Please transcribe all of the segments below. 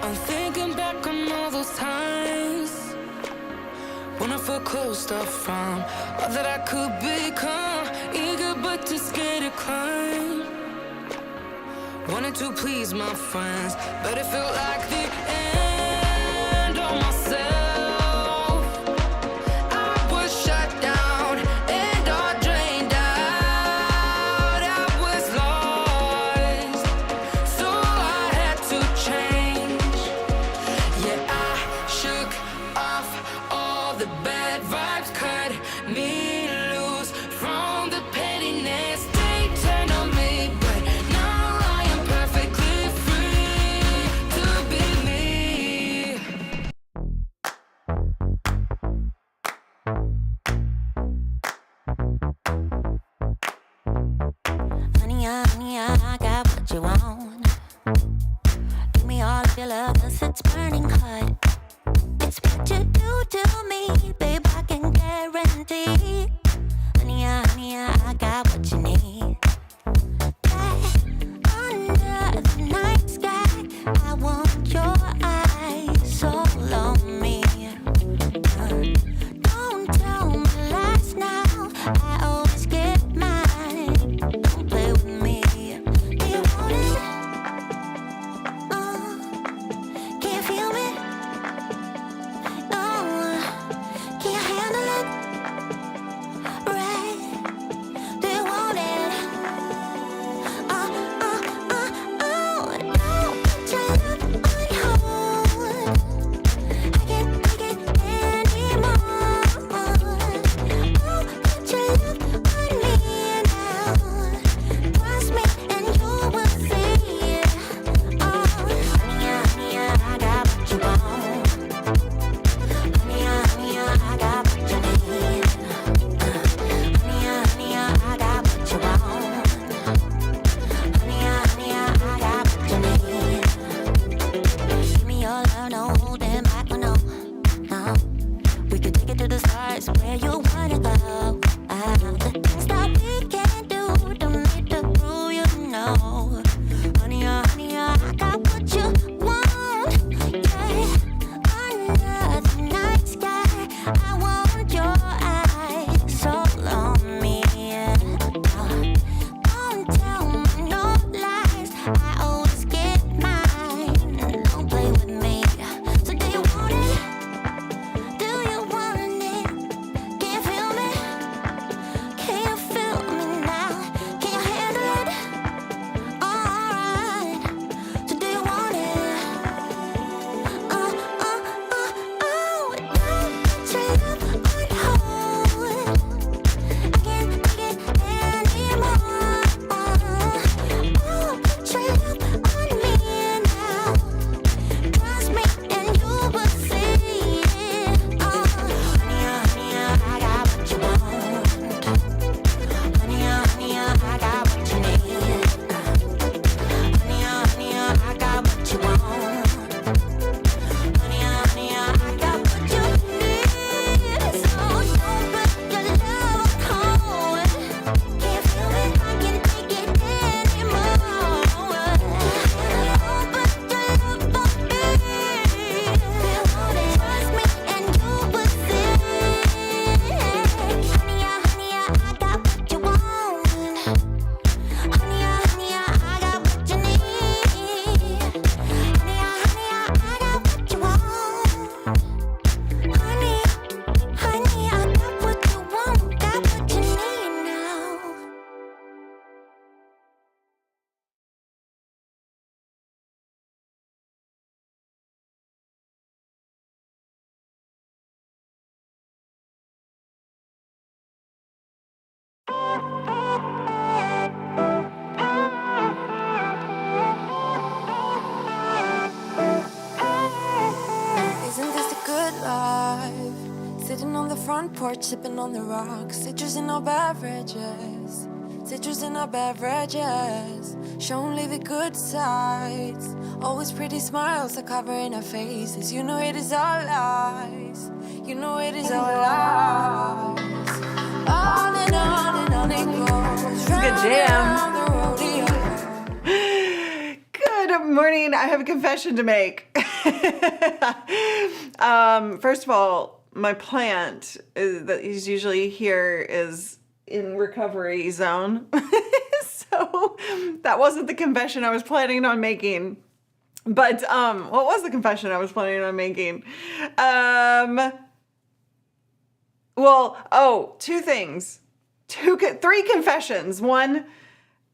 I'm thinking back on all those times when I felt closed off from all that I could become, eager but too scared to climb. Wanted to please my friends, but it felt like the end of myself. I was shut down and all drained out. I was lost, so I had to change. Yeah, I shook off all the bad vibes, cut me loose from the pettiness they turned on me. But now I am perfectly free to be me. Honey, I got what you want. Give me all of your love, 'cause it's burning hot. It's what you do to me, babe, I can guarantee. Honey, I got what you need. Under the night sky, I want your eyes all on me. Don't tell me lies now, I always get mine. Don't play with me. Do you want it? Can you feel me? Can you handle it? Right? Do you want it? Don't put your love on hold. I can't take it anymore. Don't put your love on me now. Trust me and you will see. Honey, I got what you want. Honey, I got what you need. Honey, I got what you want. Honey, I got what you need. Give me your love, no holding back, no. We could take it to the stars where you wanna go. The things that we can do, don't need to prove you know. Honey, I got what you want. Yeah, under the night sky, I want your eyes all on me. Don't tell me no lies, I always get mine. Don't play with me. So do you want it? Do you want it? Can you feel me? Can you feel me now? Can you handle it? Alright. So do you want it? Don't put your love on hold. I can't take it anymore. Put your love on me now. Trust me and you will see. Honey, I got what you want. Honey, I got what you need. Honey, I got what you want. Honey, I got what you need. So don't put your love on hold. Can you feel me? I can't take it anymore. Don't put your love on me. Trust me and you will see. Honey, I got what you want. Honey, I got what you need. Honey, I got what you want. Honey, I got what you want, got what you need now. Isn't this a good life? Sitting on the front porch, sipping on the rocks. Citrus in our beverages. Citrus in our beverages. Show only the good sides. Always pretty smiles are covering our faces. You know it is all lies. You know it is all lies. On and on and on it goes. Good jam. Round the rodeo. Good morning. I have a confession to make. First of all, my plant that is usually here is in recovery zone. So that wasn't the confession I was planning on making. But what was the confession I was planning on making? Two things. Three confessions. One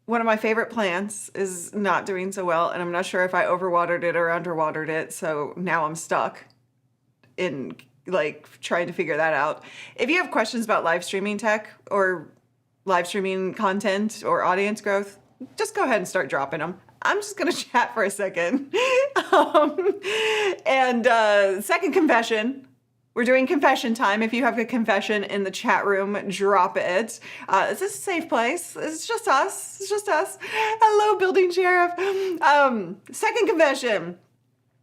of my favorite plants is not doing so well, and I'm not sure if I overwatered it or underwatered it, so now I'm stuck in like trying to figure that out. If you have questions about live streaming tech or live streaming content or audience growth, just go ahead and start dropping them. I'm just gonna chat for a second. Second confession. We're doing confession time. If you have a confession in the chat room, drop it. It's a safe place. It's just us. It's just us. Hello, building sheriff. Second confession.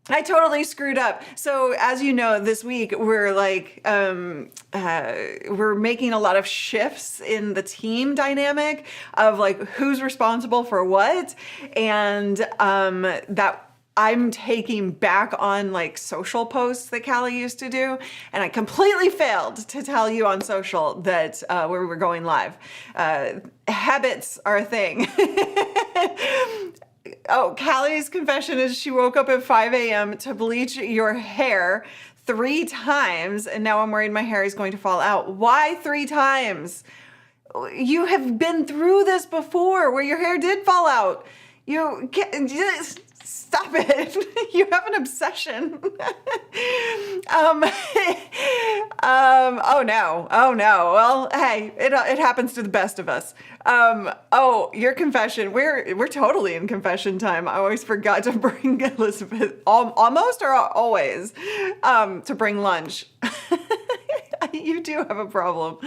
I totally screwed up. So as you know, this week we're like, we're making a lot of shifts in the team dynamic of like who's responsible for what. And that I'm taking back on like social posts that Callie used to do. And I completely failed to tell you on social that we were going live. Habits are a thing. Oh, Callie's confession is she woke up at 5 a.m. to bleach your hair 3 times. And now I'm worried my hair is going to fall out. Why 3 times? You have been through this before where your hair did fall out. You can't just stop it. You have an obsession. Oh no. Well, hey, it happens to the best of us. Your confession. We're totally in confession time. I always forgot to bring Elizabeth, almost or always, to bring lunch. You do have a problem.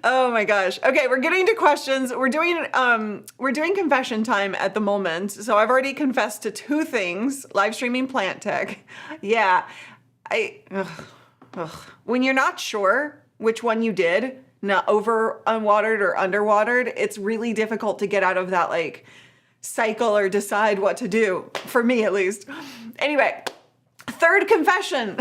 Oh my gosh. Okay, we're getting to questions. We're doing confession time at the moment. So I've already confessed to 2 things. Live streaming plant tech. Yeah. When you're not sure which one you did, not unwatered or underwatered, it's really difficult to get out of that like cycle or decide what to do. For me at least. Anyway, third confession.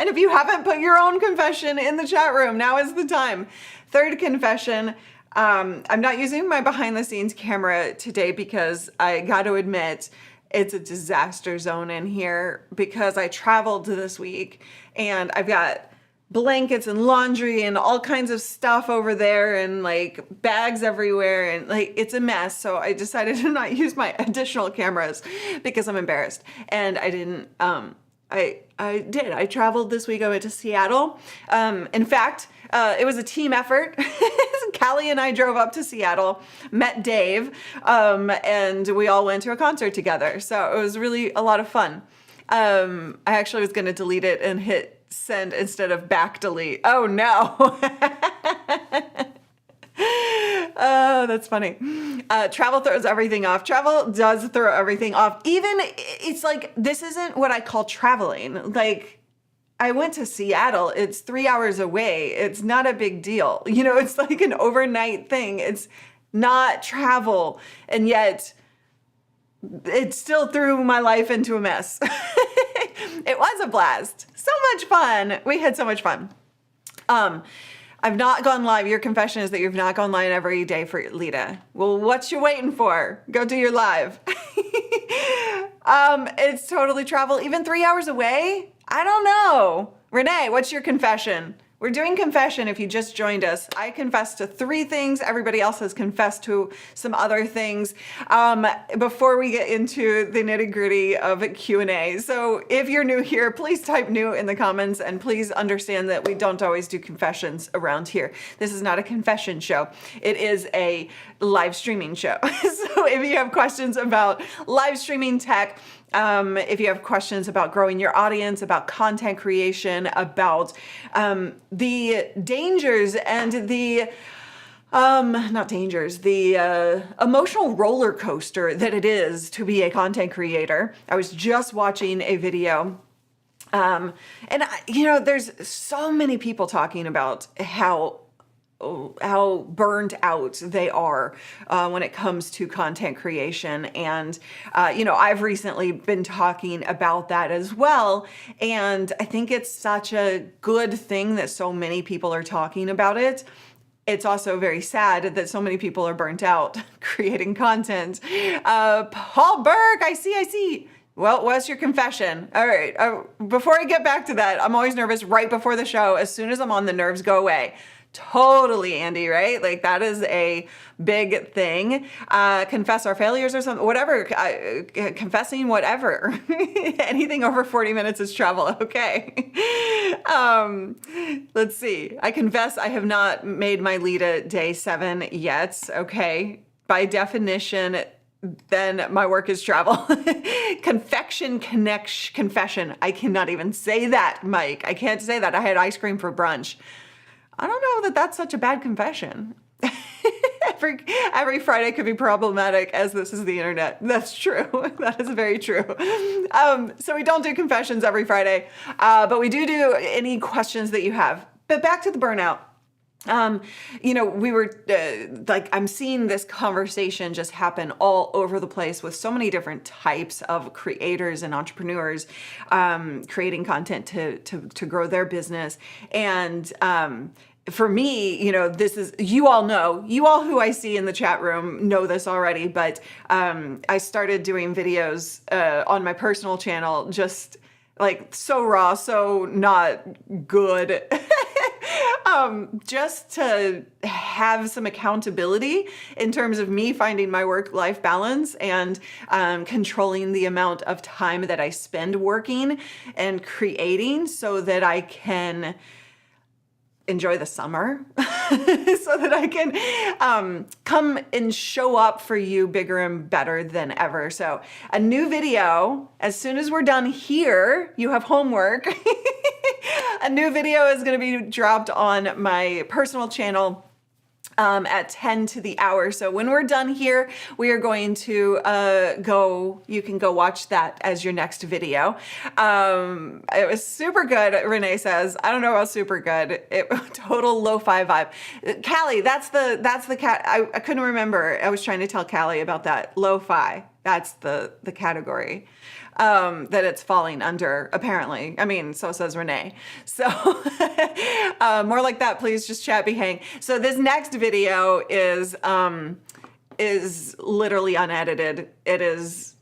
And if you haven't put your own confession in the chat room, now is the time. Third confession. I'm not using my behind the scenes camera today because I got to admit it's a disaster zone in here because I traveled this week and I've got blankets and laundry and all kinds of stuff over there and like bags everywhere and like it's a mess. So I decided to not use my additional cameras because I'm embarrassed. And I didn't, I traveled this week. I went to Seattle. In fact, it was a team effort. Callie and I drove up to Seattle, met Dave, and we all went to a concert together. So it was really a lot of fun. I actually was going to delete it and hit send instead of back delete. Oh no. Oh, that's funny. Travel throws everything off. Travel does throw everything off. Even it's like, this isn't what I call traveling. Like I went to Seattle. It's 3 hours away. It's not a big deal. You know, it's like an overnight thing. It's not travel. And yet it still threw my life into a mess. It was a blast. So much fun. We had so much fun. I've not gone live. Your confession is that you've not gone live every day for Lita. Well, what you waiting for? Go do your live. It's totally travel. Even 3 hours away? I don't know. Renee, what's your confession? We're doing confession if you just joined us. I confessed to 3 things. Everybody else has confessed to some other things. Before we get into the nitty-gritty of Q&A. So if you're new here, please type new in the comments and please understand that we don't always do confessions around here. This is not a confession show. It is a live streaming show. So if you have questions about live streaming tech, if you have questions about growing your audience, about content creation, about the dangers and the emotional roller coaster that it is to be a content creator. I was just watching a video and there's so many people talking about how burnt out they are when it comes to content creation. And, I've recently been talking about that as well. And I think it's such a good thing that so many people are talking about it. It's also very sad that so many people are burnt out creating content. Paul Burke, I see. Well, what's your confession? All right, before I get back to that, I'm always nervous right before the show. As soon as I'm on, the nerves go away. Totally, Andy, right? Like that is a big thing. Confess our failures or something, whatever, confessing whatever. Anything over 40 minutes is travel, okay. Let's see. I confess I have not made my Lita day 7 yet, okay. By definition, then my work is travel. Confession. I cannot even say that, Mike. I can't say that. I had ice cream for brunch. I don't know that that's such a bad confession. Every Friday could be problematic, as this is the internet. That's true. That is very true. So we don't do confessions every Friday, but we do any questions that you have. But back to the burnout. We were I'm seeing this conversation just happen all over the place with so many different types of creators and entrepreneurs creating content to grow their business. And for me, this is, you all who I see in the chat room know this already, but I started doing videos on my personal channel, just like so raw, so not good. Just to have some accountability in terms of me finding my work-life balance and controlling the amount of time that I spend working and creating so that I can enjoy the summer, so that I can come and show up for you bigger and better than ever. So a new video, as soon as we're done here, you have homework. A new video is going to be dropped on my personal channel at 10 to the hour. So when we're done here, we are going to you can go watch that as your next video. It was super good, Renee says. I don't know about super good. Total lo-fi vibe. Callie, that's the cat. I couldn't remember. I was trying to tell Callie about that. Lo-fi. That's the category that it's falling under, apparently. I mean, so says Renee. So more like that, please. Just chat, be hang. So this next video is literally unedited. It is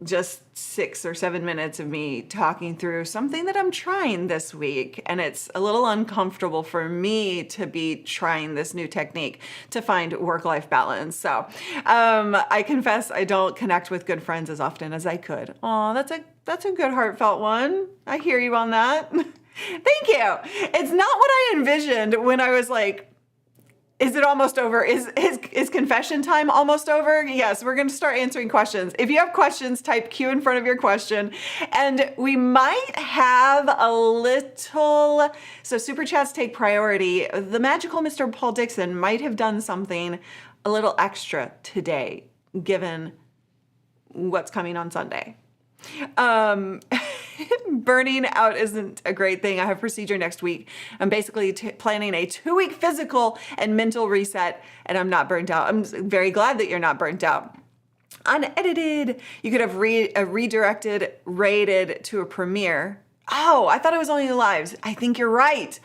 just 6 or 7 minutes of me talking through something that I'm trying this week. And it's a little uncomfortable for me to be trying this new technique to find work-life balance. So I confess I don't connect with good friends as often as I could. Oh, that's a good heartfelt one. I hear you on that. Thank you. It's not what I envisioned when I was like, is it almost over? Is confession time almost over? Yes, we're going to start answering questions. If you have questions, type Q in front of your question. And we might have a little, so super chats take priority. The magical Mr. Paul Dixon might have done something a little extra today, given what's coming on Sunday. Burning out isn't a great thing. I have procedure next week. I'm basically planning a 2-week physical and mental reset, and I'm not burnt out. I'm very glad that you're not burnt out. Unedited. You could have redirected, rated to a premiere. Oh, I thought it was only the lives. I think you're right.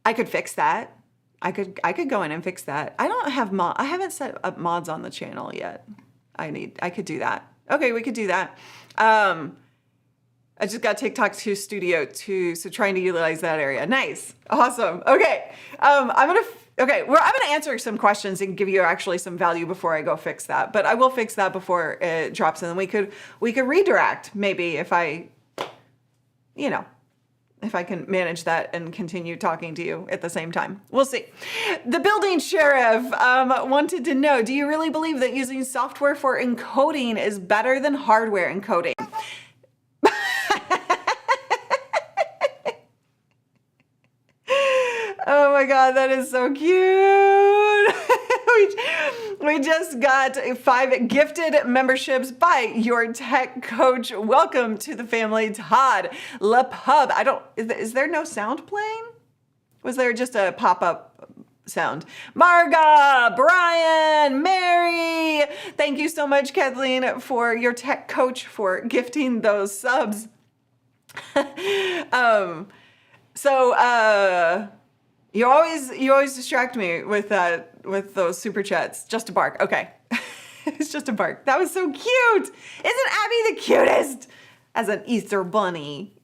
I could fix that. I could go in and fix that. I don't have I haven't set up mods on the channel yet. I could do that. Okay, we could do that. I just got TikTok 2 Studio 2, so trying to utilize that area. Nice. Awesome. Okay. I'm going to answer some questions and give you actually some value before I go fix that. But I will fix that before it drops, and then we could redirect maybe if I can manage that and continue talking to you at the same time. We'll see. The building sheriff wanted to know, do you really believe that using software for encoding is better than hardware encoding? Oh my God, that is so cube. We just got 5 gifted memberships by your tech coach. Welcome to the family, Todd LaPub. Is there no sound playing? Was there just a pop-up sound. Marga, Brian, Mary, thank you so much, Kathleen, for your tech coach for gifting those subs. You always distract me with those super chats. Just a bark. Okay. It's just a bark. That was so cute. Isn't Abby the cutest? As an Easter bunny.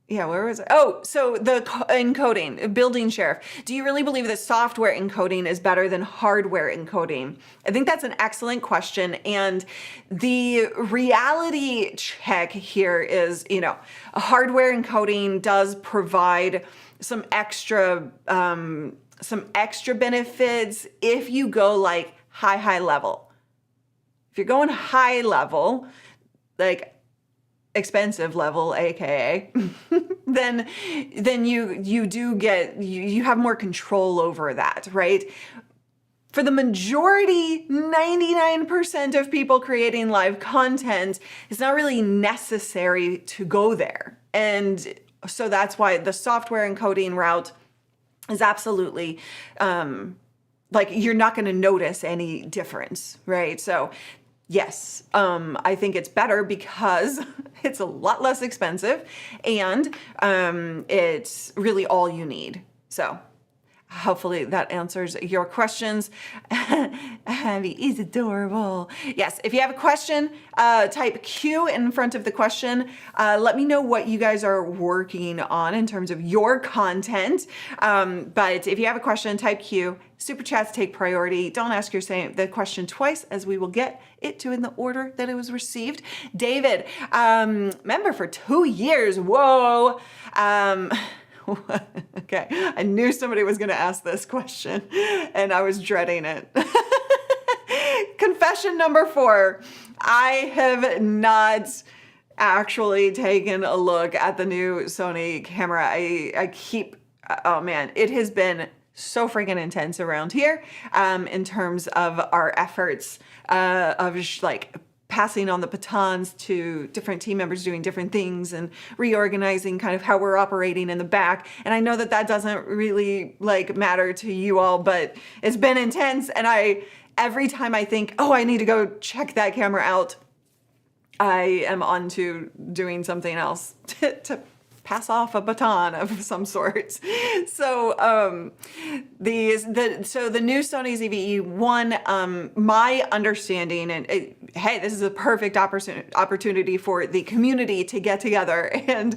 Yeah, where was it? Oh, so the encoding, building sheriff. Do you really believe that software encoding is better than hardware encoding? I think that's an excellent question. And the reality check here is, a hardware encoding does provide some extra benefits if you go like high level. If you're going high level, like expensive level, aka, then you have more control over that, right? For the majority, 99% of people creating live content, it's not really necessary to go there. And so that's why the software encoding route is absolutely, you're not going to notice any difference, right? So yes, I think it's better because it's a lot less expensive and it's really all you need. So hopefully that answers your questions. Abby is adorable. Yes, if you have a question, type Q in front of the question. Let me know what you guys are working on in terms of your content. But if you have a question, type Q. Super chats take priority. Don't ask the question twice, as we will get it to in the order that it was received. David, member for 2 years. Whoa. Okay, I knew somebody was going to ask this question and I was dreading it. Confession number 4. I have not actually taken a look at the new Sony camera. I keep, oh man, it has been so freaking intense around here in terms of our efforts of passing on the batons to different team members doing different things and reorganizing kind of how we're operating in the back. And I know that doesn't really matter to you all, but it's been intense. And every time I think, oh, I need to go check that camera out, I am on to doing something else to pass off a baton of some sort. So the new Sony ZV-E10, my understanding, and hey, this is a perfect opportunity for the community to get together and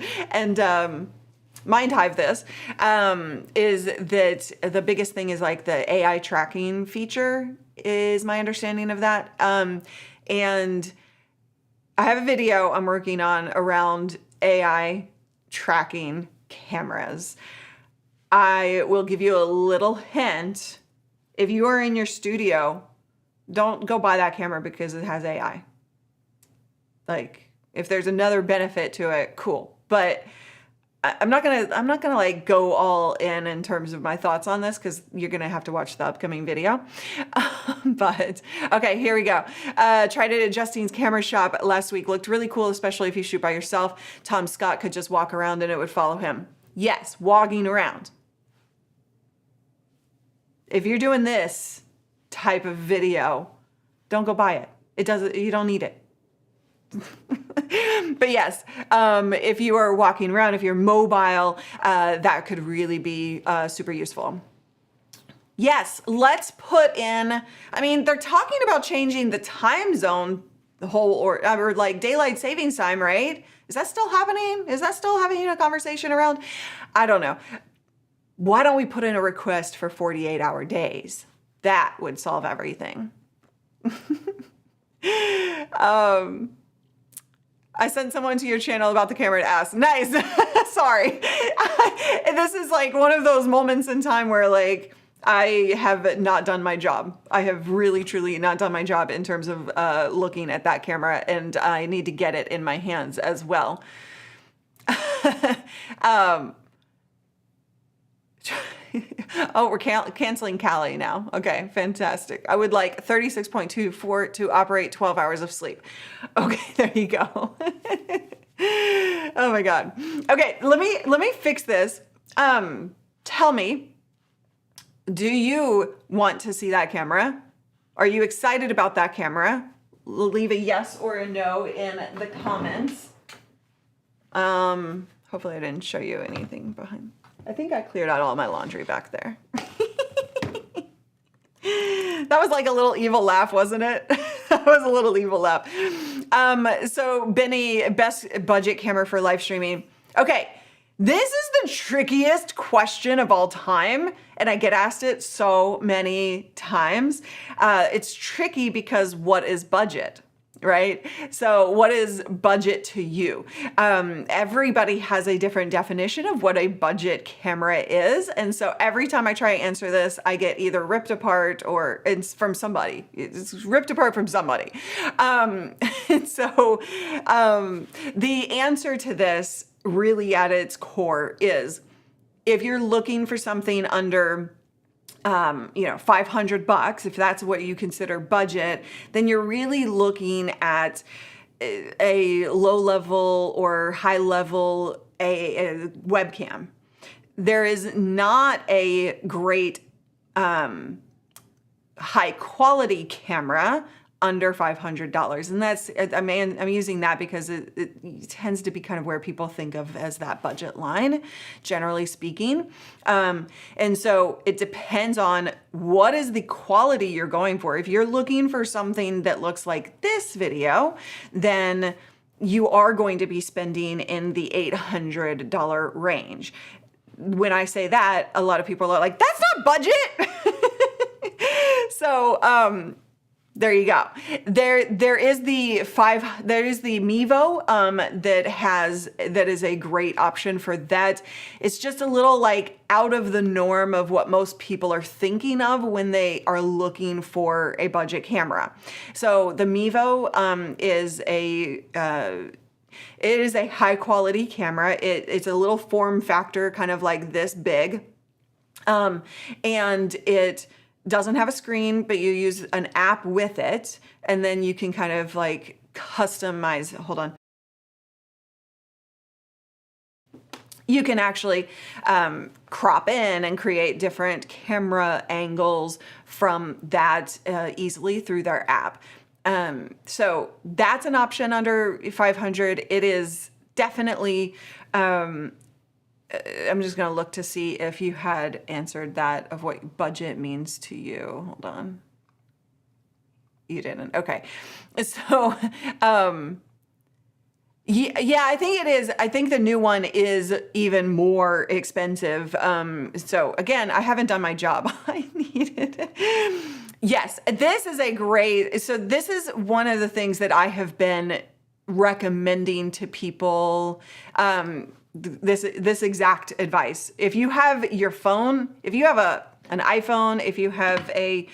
mind hive this, is that the biggest thing is the AI tracking feature is my understanding of that. And I have a video I'm working on around AI tracking cameras. I will give you a little hint. If you are in your studio, don't go buy that camera because it has AI. If there's another benefit to it, cool. But I'm not gonna go all in terms of my thoughts on this because you're gonna have to watch the upcoming video. But okay, here we go. Tried it at Justine's camera shop last week. Looked really cool, especially if you shoot by yourself. Tom Scott could just walk around and it would follow him. Yes, walking around. If you're doing this type of video, don't go buy it. You don't need it. But yes, if you are walking around, if you're mobile, that could really be super useful. Yes, let's put in, they're talking about changing the time zone, or daylight savings time, right? Is that still happening? Is that still having a conversation around? I don't know. Why don't we put in a request for 48-hour days? That would solve everything. I sent someone to your channel about the camera to ask. Nice. Sorry. This is one of those moments in time where I have not done my job. I have really, truly not done my job in terms of looking at that camera, and I need to get it in my hands as well. Oh, we're canceling Cali now. Okay, fantastic. I would like 36.24 to operate 12 hours of sleep. Okay, there you go. Oh my God. Okay, let me fix this. Tell me, do you want to see that camera? Are you excited about that camera? Leave a yes or a no in the comments. Hopefully I didn't show you anything behind. I think I cleared out all my laundry back there. That was like a little evil laugh, wasn't it? That was a little evil laugh. So Benny, best budget camera for live streaming. Okay, this is the trickiest question of all time, and I get asked it so many times. It's tricky because what is budget? Right? So what is budget to you? Everybody has a different definition of what a budget camera is. And so every time I try to answer this, I get either ripped apart or it's from somebody. It's ripped apart from somebody. And so the answer to this really at its core is if you're looking for something under $500, if that's what you consider budget, then you're really looking at a low level or high level a webcam. There is not a great high quality camera under $500. And that's, I'm using that because it tends to be kind of where people think of as that budget line, generally speaking. And so it depends on what is the quality you're going for. If you're looking for something that looks like this video, then you are going to be spending in the $800 range. When I say that, a lot of people are like, that's not budget. So, there you go. There is the Mevo that is a great option for that. It's just a little like out of the norm of what most people are thinking of when they are looking for a budget camera. So the Mevo is a high quality camera. It's a little form factor, kind of like this big, and it doesn't have a screen, but you use an app with it, and then you can kind of like customize. Hold on. You can actually crop in and create different camera angles from that easily through their app. So that's an option under 500. It is definitely, I'm just going to look to see if you had answered that of what budget means to you. Hold on. You didn't. Okay. So, yeah, I think it is. I think the new one is even more expensive. So again, I haven't done my job. I need it. Yes, this is a great, so this is one of the things that I have been recommending to people, this exact advice. If you have your phone, if you have an iPhone, if you have a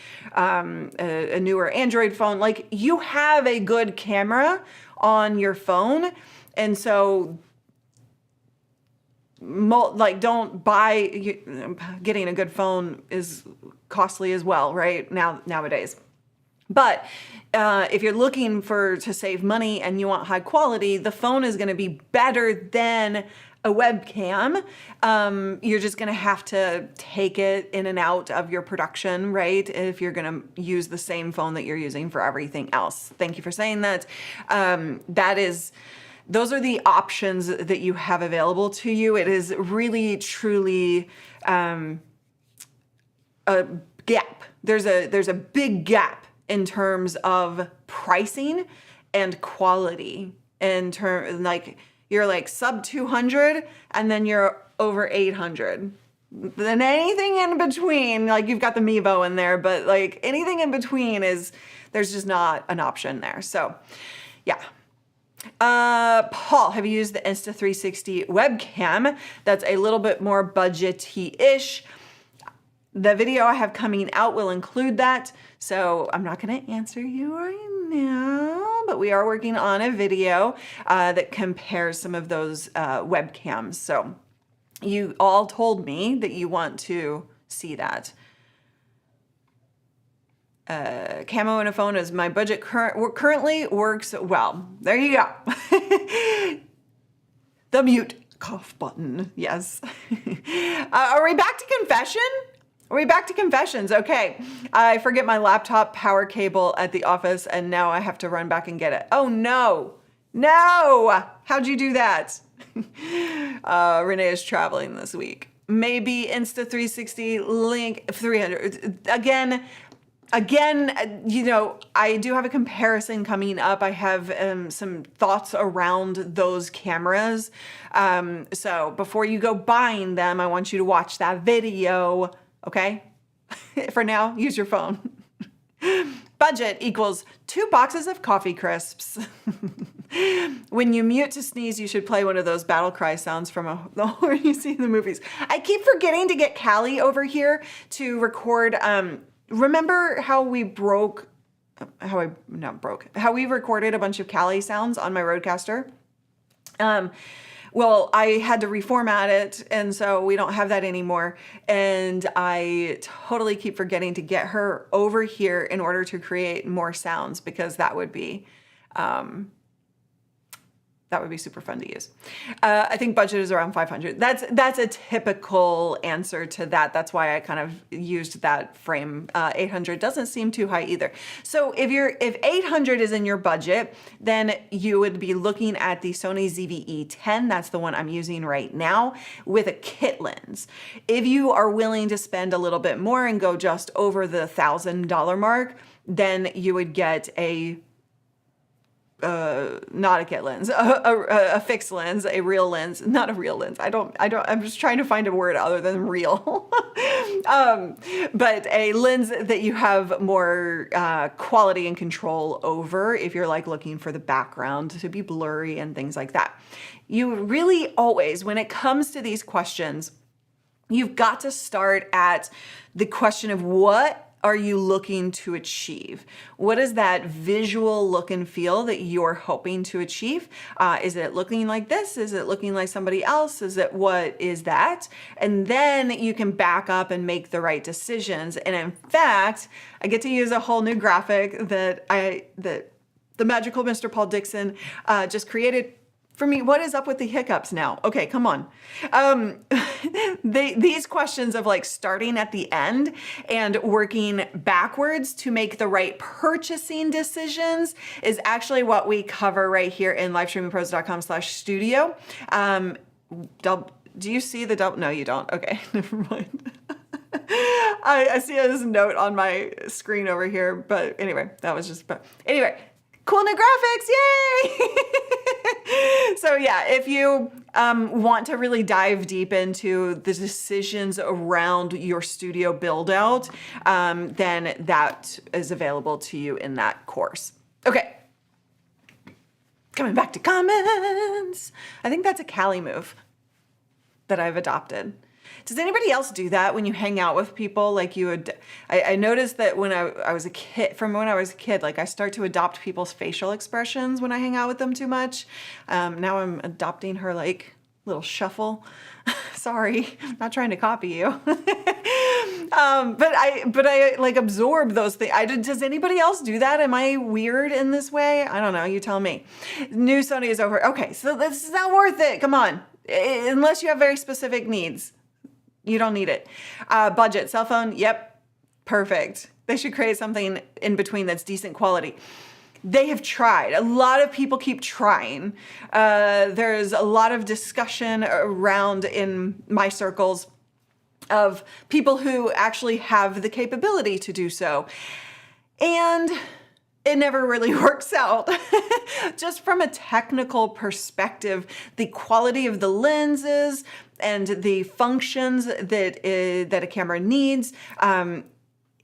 newer Android phone, like you have a good camera on your phone. And so like don't buy, getting a good phone is costly as well, right? Nowadays. But if you're looking to save money and you want high quality, the phone is going to be better than a webcam. You're just going to have to take it in and out of your production, right? If you're going to use the same phone that you're using for everything else. Thank you for saying that. Those are the options that you have available to you. It is really, truly a gap. There's a big gap in terms of pricing and quality. Like you're like sub 200 and then you're over 800. Then anything in between, like you've got the Mevo in there, but like anything in between there's just not an option there. So yeah. Paul, have you used the Insta360 webcam? That's a little bit more budget-y-ish. The video I have coming out will include that, so I'm not going to answer you right now, but we are working on a video that compares some of those webcams. So you all told me that you want to see that. Camo in a phone is my budget currently works well. There you go. The mute Cough button. Yes. Are we back to confession? Are we back to confessions? Okay. I forget my laptop power cable at the office and now I have to run back and get it. Oh no. No. How'd you do that? Renee is traveling this week. Maybe Insta360 Link 300. Again, you know, I do have a comparison coming up. I have some thoughts around those cameras. So before you go buying them, I want you to watch that video, okay? For now, use your phone. Budget equals 2 boxes of coffee crisps. When you mute to sneeze, you should play one of those battle cry sounds from the horror you see in the movies. I keep forgetting to get Callie over here to record. Remember how we recorded a bunch of Callie sounds on my Rodecaster? Well, I had to reformat it, and so we don't have that anymore. And I totally keep forgetting to get her over here in order to create more sounds, because that would be super fun to use. I think budget is around 500. That's a typical answer to that. That's why I kind of used that frame. 800 doesn't seem too high either. So if 800 is in your budget, then you would be looking at the Sony ZV-E10. That's the one I'm using right now with a kit lens. If you are willing to spend a little bit more and go just over the $1,000 mark, then you would get not a kit lens, a fixed lens, a real lens, not a real lens. I'm just trying to find a word other than real. But a lens that you have more quality and control over if you're like looking for the background to be blurry and things like that. You really always, when it comes to these questions, you've got to start at the question of what are you looking to achieve? What is that visual look and feel that you're hoping to achieve? Is it looking like this? Is it looking like somebody else? What is that? And then you can back up and make the right decisions. And in fact, I get to use a whole new graphic that the magical Mr. Paul Dixon just created for me. What is up with the hiccups now? Okay, come on. These questions of like starting at the end and working backwards to make the right purchasing decisions is actually what we cover right here in livestreamingpros.com/studio. Do you see the double? No, you don't. Okay, never mind. I see this note on my screen over here, but anyway, anyway, cool new graphics, yay! So yeah, if you want to really dive deep into the decisions around your studio build out, then that is available to you in that course. Okay, coming back to comments. I think that's a Callie move that I've adopted. Does anybody else do that when you hang out with people? Like you would, I noticed that when I was a kid, like I start to adopt people's facial expressions when I hang out with them too much. Now I'm adopting her like little shuffle. Sorry, not trying to copy you. But I like absorb those things. Does anybody else do that? Am I weird in this way? I don't know. You tell me. New Sony is over. Okay, so this is not worth it. Come on. Unless you have very specific needs. You don't need it. Budget, cell phone, yep, perfect. They should create something in between that's decent quality. They have tried. A lot of people keep trying. There's a lot of discussion around in my circles of people who actually have the capability to do so. And it never really works out. Just from a technical perspective, the quality of the lenses and the functions that a camera needs,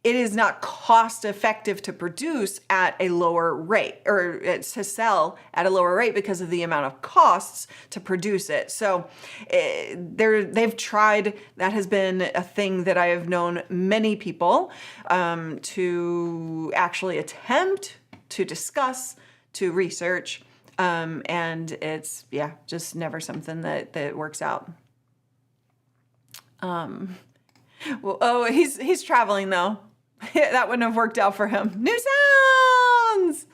it is not cost effective to produce at a lower rate or to sell at a lower rate because of the amount of costs to produce it. So they've tried. That has been a thing that I have known many people to actually attempt to discuss, to research, and it's just never something that works out. He's traveling though. That wouldn't have worked out for him. New sounds!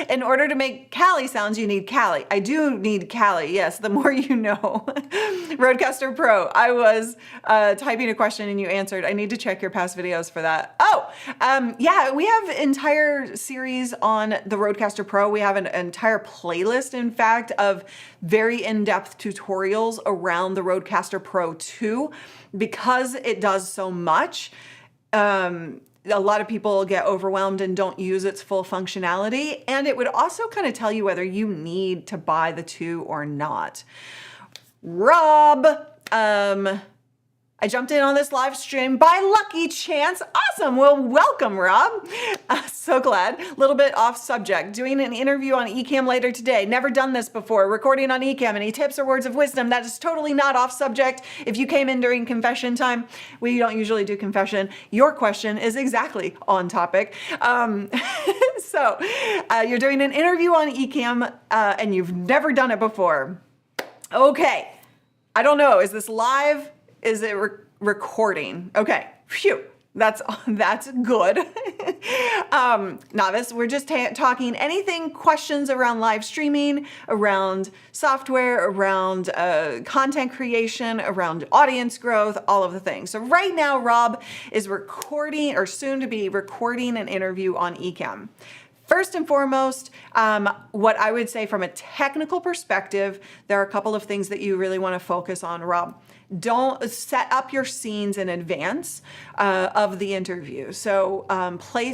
In order to make Cali sounds, you need Cali. I do need Cali, yes, the more you know. Rodecaster Pro, I was typing a question and you answered. I need to check your past videos for that. Oh, yeah, we have an entire series on the Rodecaster Pro. We have an entire playlist, in fact, of very in-depth tutorials around the Rodecaster Pro 2 because it does so much. A lot of people get overwhelmed and don't use its full functionality. And it would also kind of tell you whether you need to buy the 2 or not. Rob, I jumped in on this live stream by lucky chance. Awesome. Well, welcome, Rob. So glad. A little bit off subject. Doing an interview on ECAMM later today. Never done this before. Recording on ECAMM. Any tips or words of wisdom? That is totally not off subject. If you came in during confession time, we don't usually do confession. Your question is exactly on topic. So you're doing an interview on ECAMM and you've never done it before. Okay. I don't know. Is this live? Is it recording? Okay, phew, that's good. Novice, we're just talking anything, questions around live streaming, around software, around content creation, around audience growth, all of the things. So right now, Rob is recording, or soon to be recording, an interview on ECAMM. First and foremost, what I would say from a technical perspective, there are a couple of things that you really want to focus on, Rob. Don't set up your scenes in advance of the interview. So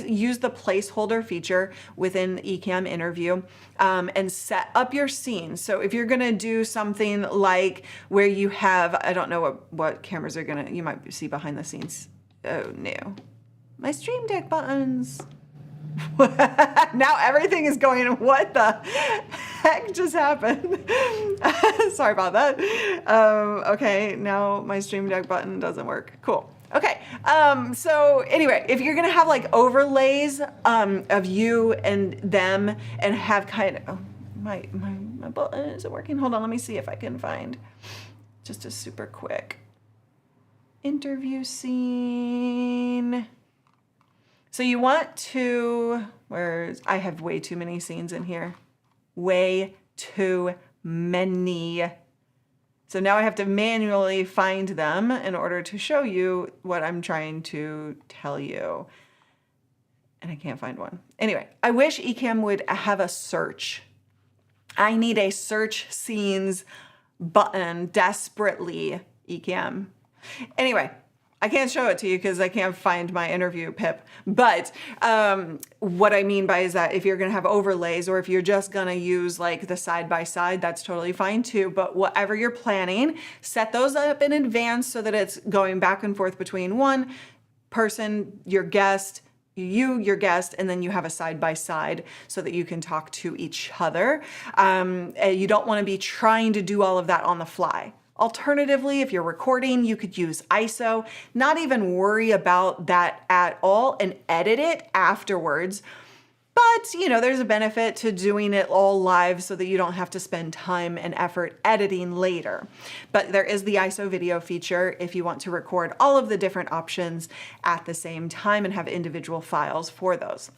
use the placeholder feature within ECAMM interview and set up your scenes. So if you're going to do something like where you have, I don't know what cameras are going to, you might see behind the scenes. Oh no, my Stream Deck buttons. Now everything is going, what the heck just happened? Sorry about that. Okay, now my Stream Deck button doesn't work. Cool. Okay, so anyway, if you're gonna have like overlays of you and them and have kind of, oh, my button isn't working. Hold on, let me see if I can find just a super quick interview scene. So you want to, I have way too many scenes in here. Way too many. So now I have to manually find them in order to show you what I'm trying to tell you. And I can't find one. Anyway, I wish ECAMM would have a search. I need a search scenes button desperately, ECAMM. Anyway, I can't show it to you because I can't find my interview pip. But what I mean by is that if you're going to have overlays or if you're just going to use like the side-by-side, that's totally fine too. But whatever you're planning, set those up in advance so that it's going back and forth between one person, your guest, your guest, and then you have a side-by-side so that you can talk to each other. You don't want to be trying to do all of that on the fly. Alternatively, if you're recording, you could use ISO, not even worry about that at all and edit it afterwards. But, you know, there's a benefit to doing it all live so that you don't have to spend time and effort editing later. But there is the ISO video feature if you want to record all of the different options at the same time and have individual files for those.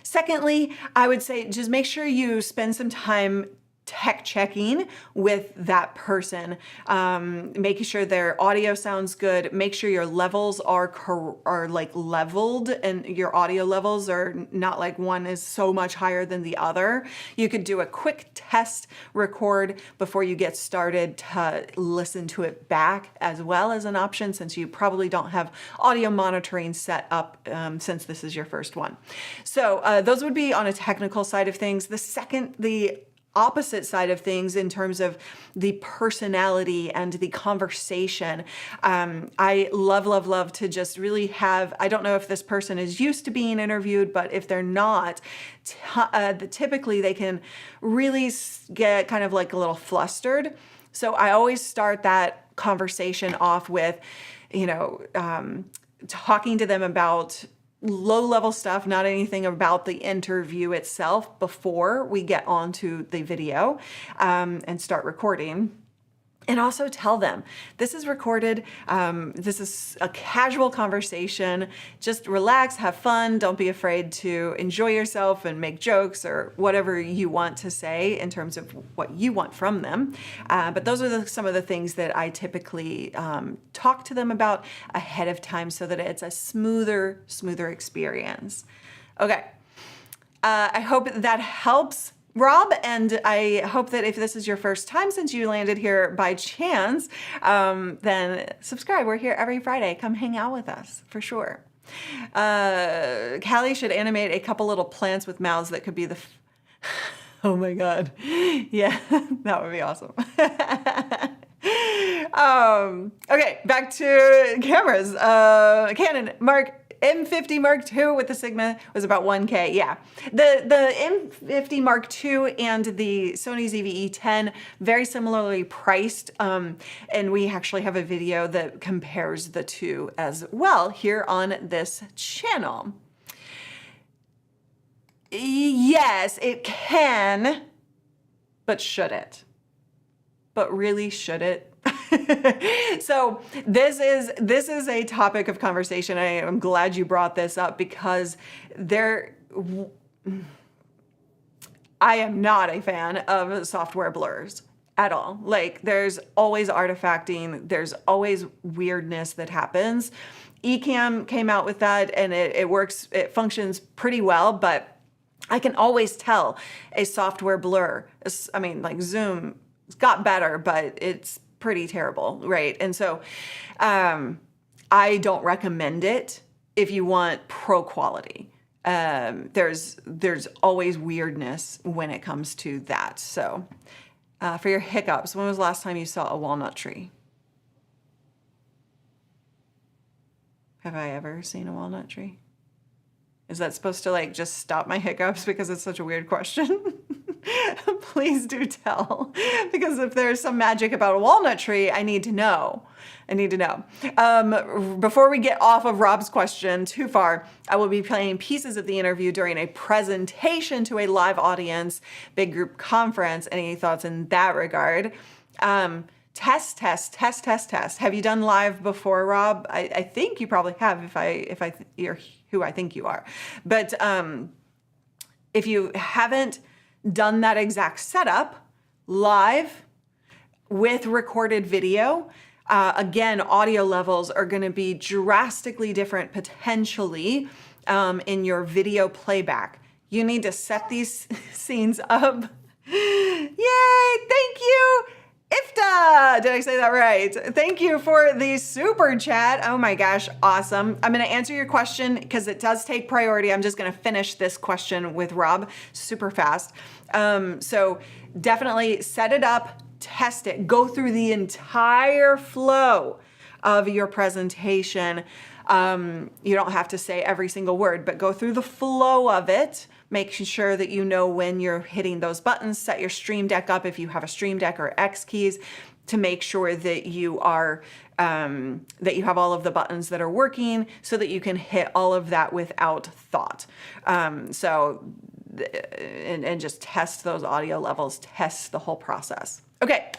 Secondly, I would say just make sure you spend some time tech checking with that person, making sure their audio sounds good, make sure your levels are like leveled and your audio levels are not like one is so much higher than the other. You could do a quick test record before you get started to listen to it back as well as an option, since you probably don't have audio monitoring set up since this is your first one. So those would be on a technical side of things. The opposite side of things in terms of the personality and the conversation. I love to just really have, I don't know if this person is used to being interviewed, but if they're not, typically they can really get kind of like a little flustered. So I always start that conversation off with, talking to them about low-level stuff, not anything about the interview itself before we get onto the video and start recording. And also tell them, this is recorded, this is a casual conversation, just relax, have fun, don't be afraid to enjoy yourself and make jokes or whatever you want to say in terms of what you want from them. But those are some of the things that I typically talk to them about ahead of time so that it's a smoother experience. Okay, I hope that helps, Rob, and I hope that if this is your first time since you landed here by chance, then subscribe. We're here every Friday. Come hang out with us, for sure. Callie should animate a couple little plants with mouths that could be the... Oh my God. Yeah, that would be awesome. Okay, back to cameras. Canon M50 Mark II with the Sigma was about 1K. Yeah, the M50 Mark II and the Sony ZV-E10 very similarly priced, and we actually have a video that compares the two as well here on this channel. Yes, it can, but should it? But really, should it? So this is a topic of conversation. I am glad you brought this up because I am not a fan of software blurs at all. Like, there's always artifacting, there's always weirdness that happens. ECAMM came out with that and it works, it functions pretty well, but I can always tell a software blur. I mean, like Zoom, it's got better, but it's pretty terrible, right? And so I don't recommend it if you want pro quality. There's always weirdness when it comes to that. So for your hiccups, when was the last time you saw a walnut tree? Have I ever seen a walnut tree? Is that supposed to like just stop my hiccups because it's such a weird question? Please do tell, because if there's some magic about a walnut tree, I need to know. Before we get off of Rob's question too far, I will be playing pieces of the interview during a presentation to a live audience, big group conference. Any thoughts in that regard? Test. Have you done live before, Rob? I think you probably have if you're who I think you are. But if you haven't done that exact setup live with recorded video, again, audio levels are going to be drastically different potentially in your video playback. You need to set these scenes up. Yay! Thank you, Ifta! Did I say that right? Thank you for the super chat. Oh my gosh, awesome. I'm going to answer your question because it does take priority. I'm just going to finish this question with Rob super fast. So definitely set it up, test it, go through the entire flow of your presentation. You don't have to say every single word, but go through the flow of it, making sure that you know when you're hitting those buttons. Set your Stream Deck up if you have a Stream Deck or X keys to make sure that you are that you have all of the buttons that are working so that you can hit all of that without thought. And just test those audio levels, test the whole process. Okay.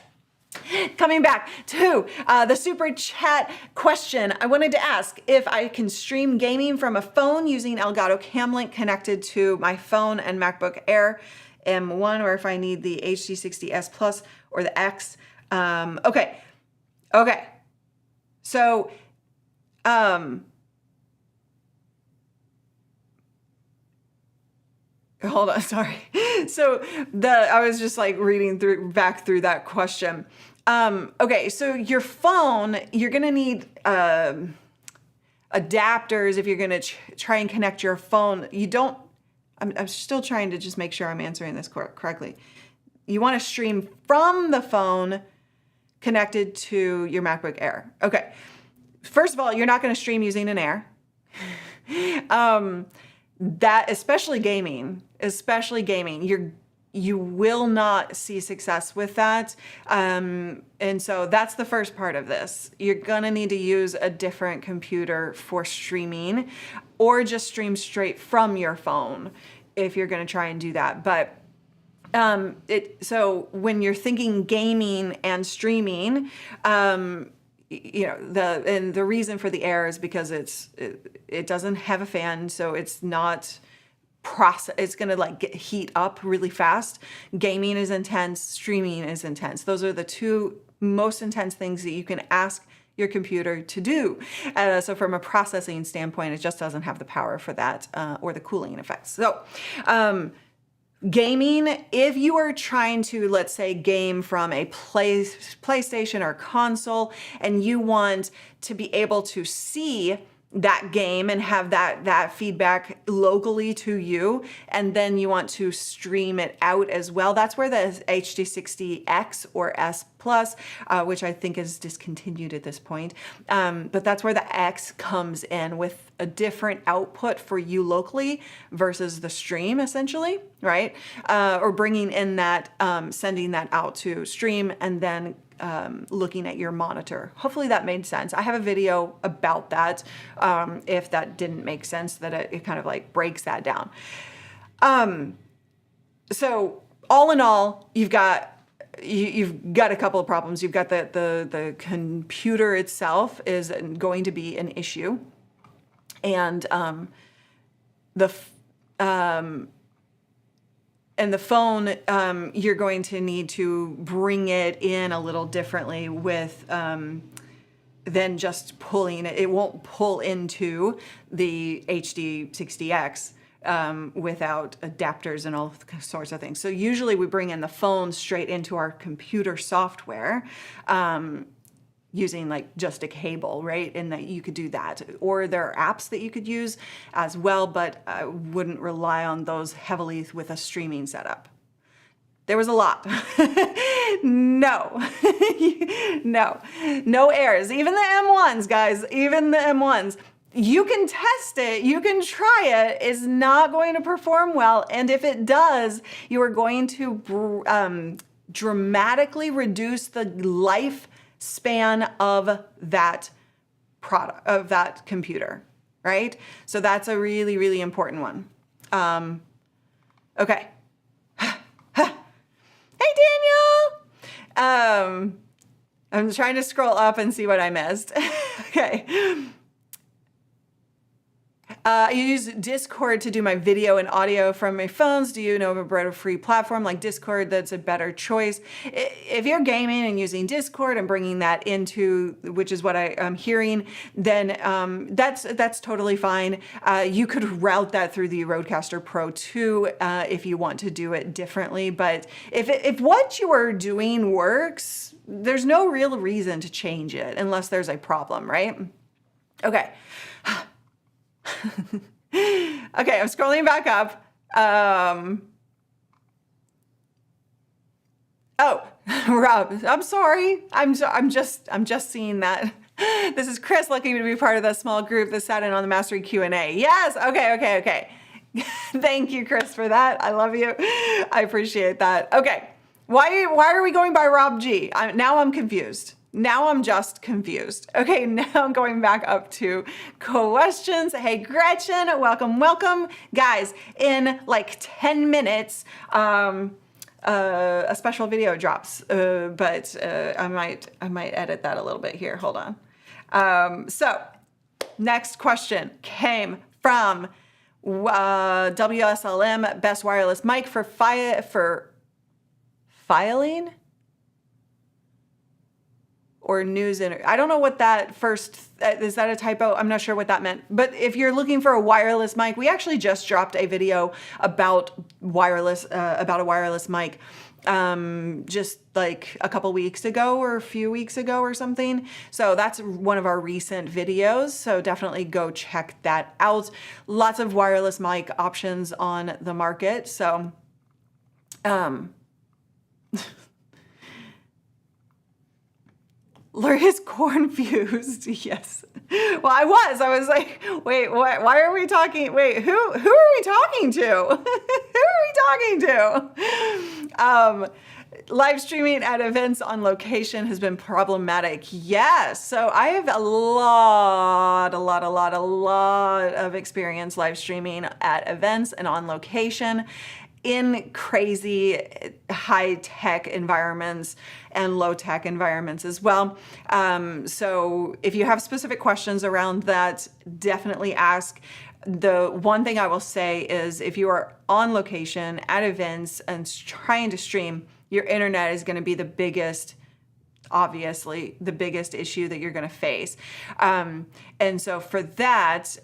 Coming back to the super chat question, I wanted to ask if I can stream gaming from a phone using Elgato Cam Link connected to my phone and MacBook Air M1, or if I need the HD60 S Plus or the X. Okay. So, hold on, sorry. So I was just like reading back through that question. Okay, so your phone, you're gonna need adapters if you're gonna try and connect your phone. I'm still trying to just make sure I'm answering this correctly. You wanna stream from the phone connected to your MacBook Air. Okay, first of all, you're not gonna stream using an Air. That, especially gaming, you will not see success with that. And so that's the first part of this. You're gonna need to use a different computer for streaming, or just stream straight from your phone if you're gonna try and do that. But So when you're thinking gaming and streaming, you know, the reason for the Air is because it doesn't have a fan, so it's not it's going to like heat up really fast. Gaming is intense, streaming is intense. Those are the two most intense things that you can ask your computer to do. So from a processing standpoint, it just doesn't have the power for that, or the cooling effects. So gaming, if you are trying to, let's say, game from a PlayStation or console, and you want to be able to see that game and have that feedback locally to you, and then you want to stream it out as well, that's where the HD60 X or S Plus, which I think is discontinued at this point, but that's where the X comes in with a different output for you locally versus the stream, essentially, right? Or bringing in that, sending that out to stream and then looking at your monitor. Hopefully that made sense. I have a video about that. If that didn't make sense, that it kind of like breaks that down. So all in all, you've got a couple of problems. You've got the computer itself is going to be an issue, and the phone, you're going to need to bring it in a little differently with than just pulling it. It won't pull into the HD60X without adapters and all sorts of things. So usually we bring in the phone straight into our computer software, using like just a cable, right? And that you could do that. Or there are apps that you could use as well, but I wouldn't rely on those heavily with a streaming setup. There was a lot. No, no Airs. Even the M1s, guys, even the M1s. You can test it, you can try it, it's not going to perform well. And if it does, you are going to dramatically reduce the lifespan of that product, of that computer, right? So that's a really, really important one. Okay. Hey, Daniel! I'm trying to scroll up and see what I missed. Okay. I use Discord to do my video and audio from my phones. Do you know of a better free platform like Discord that's a better choice? If you're gaming and using Discord and bringing that into, which is what I'm hearing, then that's totally fine. You could route that through the Rodecaster Pro too, if you want to do it differently. But if what you are doing works, there's no real reason to change it unless there's a problem, right? Okay. Okay, I'm scrolling back up. Oh, Rob, I'm sorry. I'm just seeing that. This is Chris looking to be part of the small group that sat in on the Mastery Q&A. Yes, okay. Thank you, Chris, for that. I love you. I appreciate that. Okay, why are we going by Rob G? Now I'm confused. Now I'm just confused. Okay, now I'm going back up to questions. Hey, Gretchen, welcome. Guys, in like 10 minutes, a special video drops, but I might edit that a little bit here. Hold on. So next question came from WSLM, best wireless mic for filing? Or news, I don't know what that first, is that a typo? I'm not sure what that meant. But if you're looking for a wireless mic, we actually just dropped a video about wireless, about a wireless mic, just like a couple weeks ago or a few weeks ago or something. So that's one of our recent videos. So definitely go check that out. Lots of wireless mic options on the market. So, Lori's confused. Yes. Well, I was like, wait, what? Why are we talking? Wait, who are we talking to? Who are we talking to? Live streaming at events on location has been problematic. Yes. So I have a lot of experience live streaming at events and on location. in crazy high-tech environments and low-tech environments as well. So if you have specific questions around that, definitely ask. The one thing I will say is if you are on location at events and trying to stream, your internet is going to be the biggest, obviously, the biggest issue that you're going to face. And so for that,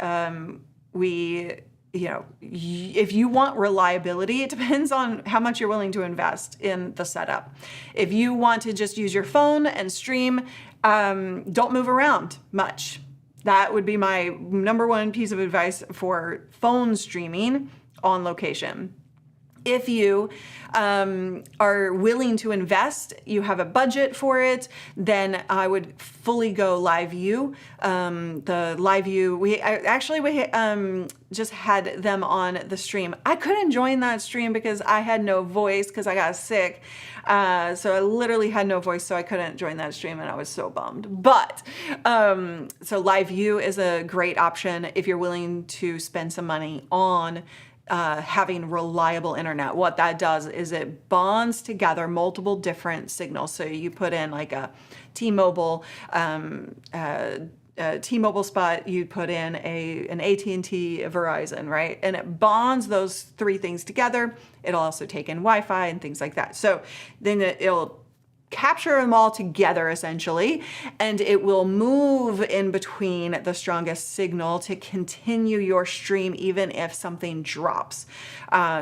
if you want reliability, it depends on how much you're willing to invest in the setup. If you want to just use your phone and stream, don't move around much. That would be my number one piece of advice for phone streaming on location. If you are willing to invest, you have a budget for it, then I would fully go live view. The live view, we just had them on the stream. I couldn't join that stream because I had no voice because I got sick. So I literally had no voice, so I couldn't join that stream and I was so bummed. But so live view is a great option if you're willing to spend some money on having reliable internet. What that does is it bonds together multiple different signals. So you put in like a T-Mobile spot, you put in an AT&T Verizon, right? And it bonds those three things together. It'll also take in Wi-Fi and things like that. So then it'll capture them all together essentially, and it will move in between the strongest signal to continue your stream even if something drops.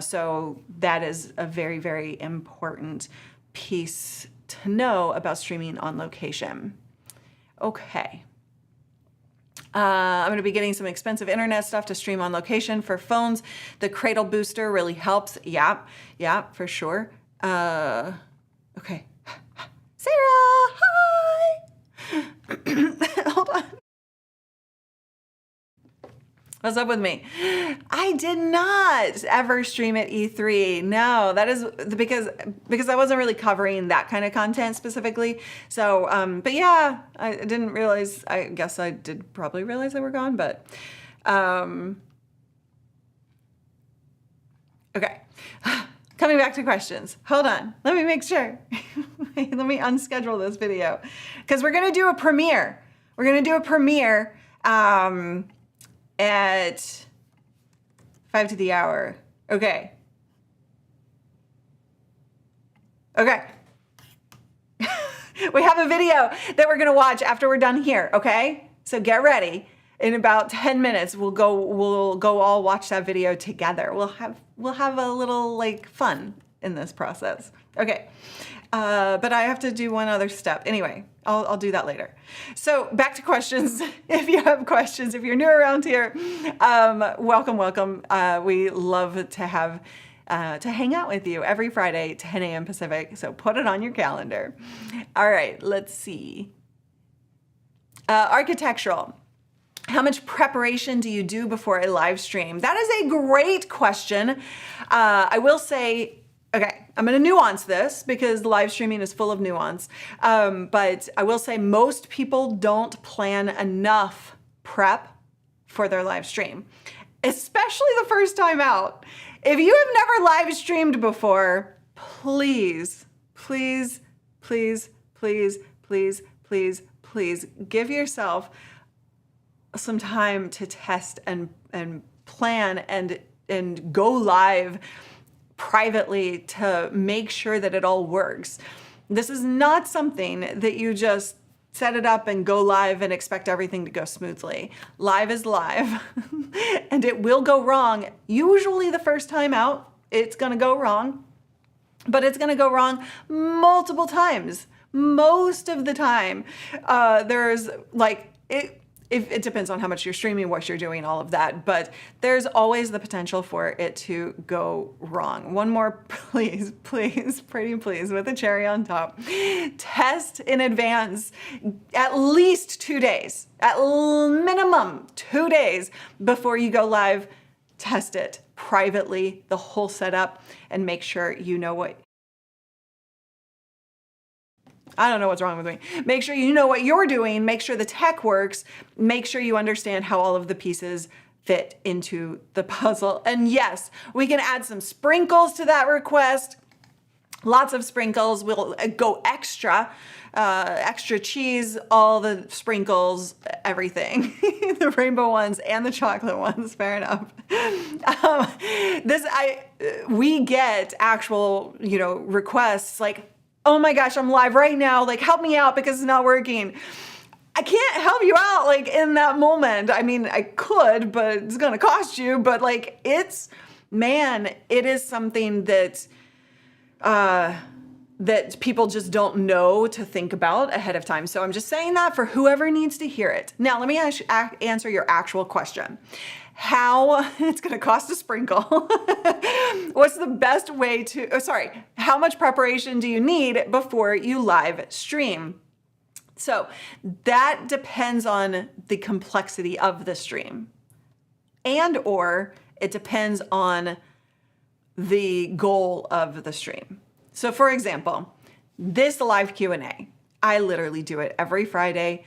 So that is a very, very important piece to know about streaming on location. Okay. I'm going to be getting some expensive internet stuff to stream on location for phones. The Cradle Booster really helps. Yeah, for sure. Okay. Sarah, hi! Hold on. What's up with me? I did not ever stream at E3. No, that is because I wasn't really covering that kind of content specifically. So, but yeah, I didn't realize, I guess I did probably realize they were gone, but, okay. Coming back to questions. Hold on. Let me make sure. Let me unschedule this video because we're going to do a premiere. We're going to do a premiere at 5 to the hour. Okay. Okay. We have a video that we're going to watch after we're done here. Okay. So get ready. In about 10 minutes, we'll go all watch that video together. We'll have a little like fun in this process. Okay, but I have to do one other step. Anyway, I'll do that later. So back to questions. If you have questions, if you're new around here, welcome. We love to have to hang out with you every Friday, 10 a.m. Pacific. So put it on your calendar. All right, let's see. Architectural. How much preparation do you do before a live stream? That is a great question. I will say, okay, I'm going to nuance this because live streaming is full of nuance. But I will say most people don't plan enough prep for their live stream, especially the first time out. If you have never live streamed before, please give yourself some time to test and plan and go live privately to make sure that it all works. This is not something that you just set it up and go live and expect everything to go smoothly. Live is live and it will go wrong. Usually the first time out, it's gonna go wrong, but it's gonna go wrong multiple times. Most of the time, there's like, it depends on how much you're streaming, what you're doing, all of that, but there's always the potential for it to go wrong. One more, please, pretty please, with a cherry on top. Test in advance at least 2 days, at minimum 2 days before you go live. Test it privately, the whole setup, and make sure you know what, I don't know what's wrong with me. Make sure you know what you're doing, make sure the tech works, make sure you understand how all of the pieces fit into the puzzle. And yes, we can add some sprinkles to that request. Lots of sprinkles. We'll go extra cheese, all the sprinkles, everything. The rainbow ones and the chocolate ones, fair enough. We get actual, requests like, oh my gosh, I'm live right now. Like, help me out because it's not working. I can't help you out like in that moment. I mean, I could, but it's going to cost you. But like, it is something that, that people just don't know to think about ahead of time. So I'm just saying that for whoever needs to hear it. Now, let me answer your actual question. How it's going to cost a sprinkle. What's the best way how much preparation do you need before you live stream? So that depends on the complexity of the stream, or it depends on the goal of the stream. So for example, this live Q&A, I literally do it every Friday.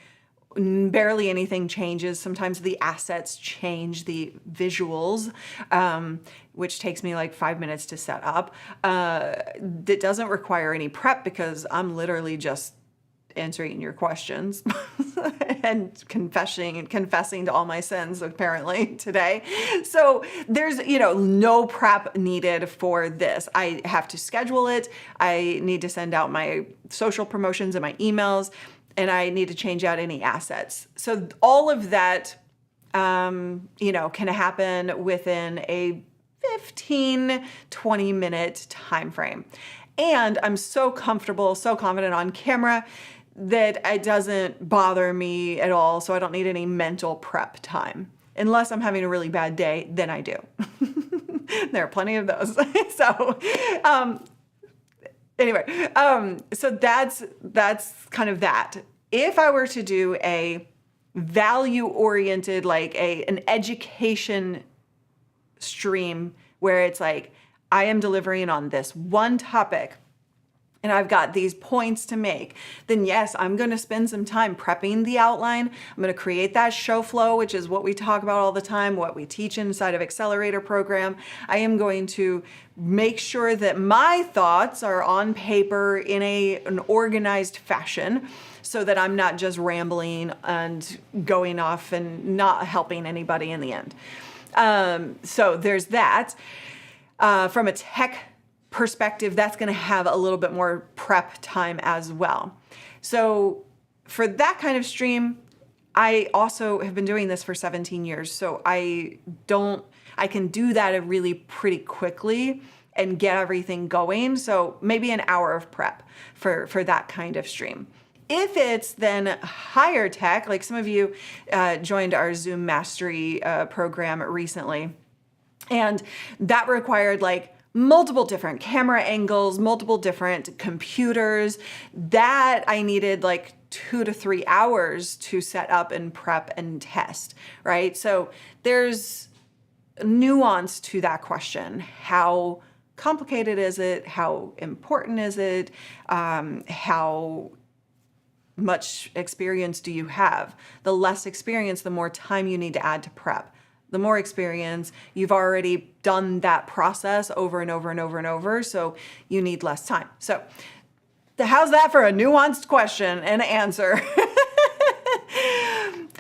Barely anything changes. Sometimes the assets change, the visuals, which takes me like 5 minutes to set up. It doesn't require any prep because I'm literally just answering your questions and confessing to all my sins apparently today. So there's, no prep needed for this. I have to schedule it. I need to send out my social promotions and my emails, and I need to change out any assets. So all of that, can happen within a 15, 20 minute time frame. And I'm so comfortable, so confident on camera that it doesn't bother me at all. So I don't need any mental prep time. Unless I'm having a really bad day, then I do. There are plenty of those. So anyway, so that's kind of that. If I were to do a value-oriented, like an education stream where it's like, I am delivering on this one topic and I've got these points to make, then yes, I'm going to spend some time prepping the outline. I'm going to create that show flow, which is what we talk about all the time, what we teach inside of Accelerator program. I am going to make sure that my thoughts are on paper in an organized fashion so that I'm not just rambling and going off and not helping anybody in the end. So there's that. From a tech perspective, that's going to have a little bit more prep time as well. So for that kind of stream, I also have been doing this for 17 years. So I can do that really pretty quickly and get everything going. So maybe an hour of prep for that kind of stream. If it's then higher tech, like some of you joined our Zoom Mastery program recently, and that required like multiple different camera angles, multiple different computers, that I needed like 2 to 3 hours to set up and prep and test, right? So there's nuance to that question. How complicated is it? How important is it? How much experience do you have? The less experience, the more time you need to add to prep. The more experience, you've already done that process over and over and over and over, so you need less time. So how's that for a nuanced question and answer?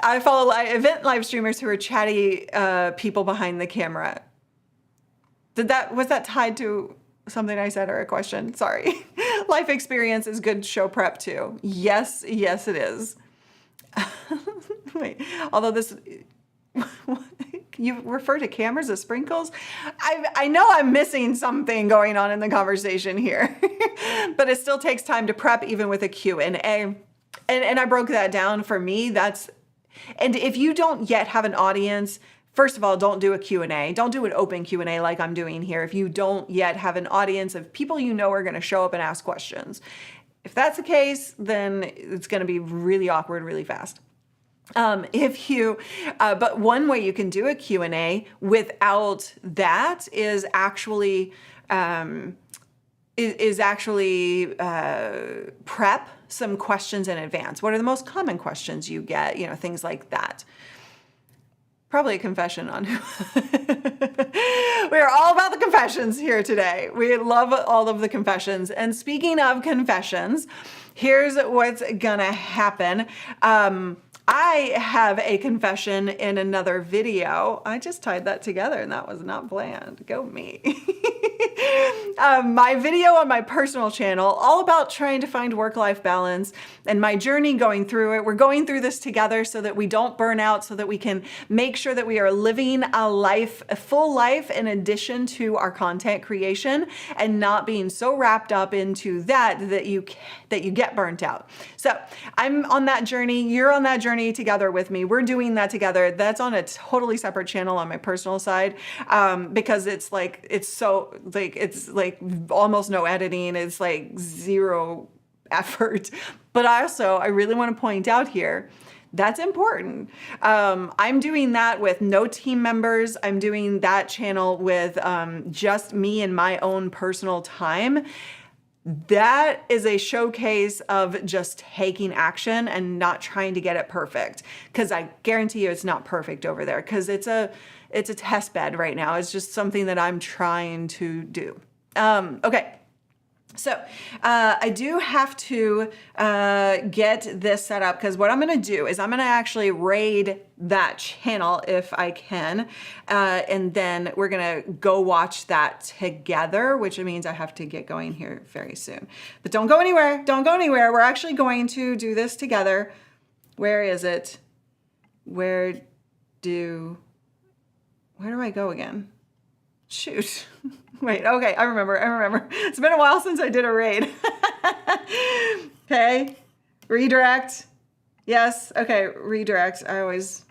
I follow event live streamers who are chatty people behind the camera. Was that tied to something I said or a question? Sorry. Life experience is good show prep too. Yes, it is. Wait, although this... You refer to cameras as sprinkles? I know I'm missing something going on in the conversation here, but it still takes time to prep even with a Q&A. And I broke that down for me. And if you don't yet have an audience, first of all, don't do a Q&A. Don't do an open Q&A like I'm doing here if you don't yet have an audience of people you know are going to show up and ask questions. If that's the case, then it's going to be really awkward really fast. But one way you can do a Q&A without that is actually prep some questions in advance. What are the most common questions you get? Things like that. probably a confession on we are all about the confessions here today. We love all of the confessions. And speaking of confessions, here's what's gonna happen. I have a confession in another video. I just tied that together and that was not planned. Go me. My video on my personal channel, all about trying to find work-life balance and my journey going through it. We're going through this together so that we don't burn out, so that we can make sure that we are living a full life in addition to our content creation and not being so wrapped up into that you get burnt out. So I'm on that journey. You're on that journey together with me. We're doing that together. That's on a totally separate channel on my personal side because it's almost no editing. It's like zero effort. But also, I really want to point out here, that's important. I'm doing that with no team members. I'm doing that channel with just me and my own personal time. That is a showcase of just taking action and not trying to get it perfect. Because I guarantee you it's not perfect over there because it's a test bed right now. It's just something that I'm trying to do. Okay. So I do have to get this set up because what I'm going to do is I'm going to actually raid that channel if I can. And then we're going to go watch that together, which means I have to get going here very soon. But don't go anywhere. Don't go anywhere. We're actually going to do this together. Where is it? Where do I go again? Shoot. Wait, okay, I remember. It's been a while since I did a raid. Okay, redirect. Yes, okay, redirect. I always,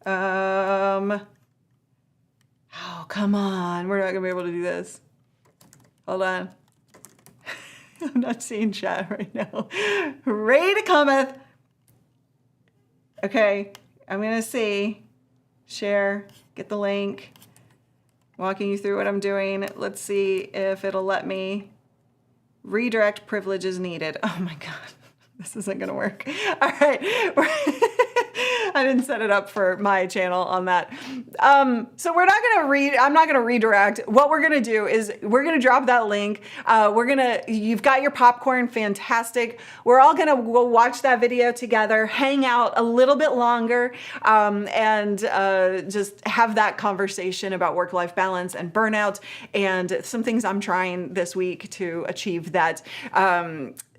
oh, come on. We're not gonna be able to do this. Hold on. I'm not seeing chat right now. Raid cometh. Okay, I'm gonna see. Share, get the link. Walking you through what I'm doing. Let's see if it'll let me. Redirect privileges needed. Oh my God, this isn't gonna work. All right, I didn't set it up for my channel on that. So we're not gonna I'm not gonna redirect. What we're gonna do is we're gonna drop that link. You've got your popcorn, fantastic. We're all gonna go watch that video together, hang out a little bit longer, and just have that conversation about work-life balance and burnout and some things I'm trying this week to achieve that.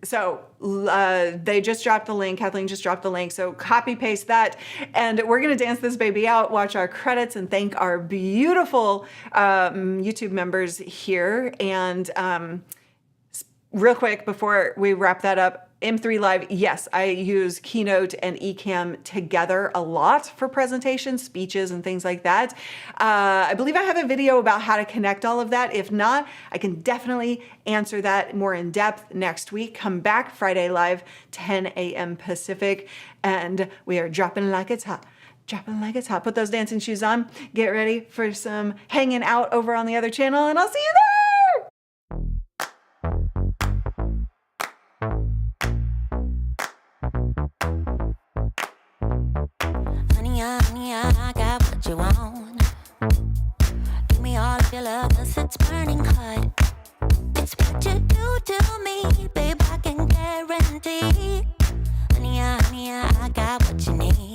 So they just dropped the link. Kathleen just dropped the link. So copy paste that. And we're going to dance this baby out, watch our credits, and thank our beautiful YouTube members here. And real quick, before we wrap that up, M3 Live, yes, I use Keynote and ECAMM together a lot for presentations, speeches, and things like that. I believe I have a video about how to connect all of that. If not, I can definitely answer that more in depth next week. Come back Friday Live, 10 a.m. Pacific, and we are dropping like it's hot. Dropping like it's hot. Put those dancing shoes on. Get ready for some hanging out over on the other channel, and I'll see you there! Honey, I got what you want. Give me all of your love, 'cause it's burning hot. It's what you do to me, babe, I can guarantee. Honey, I got what you need.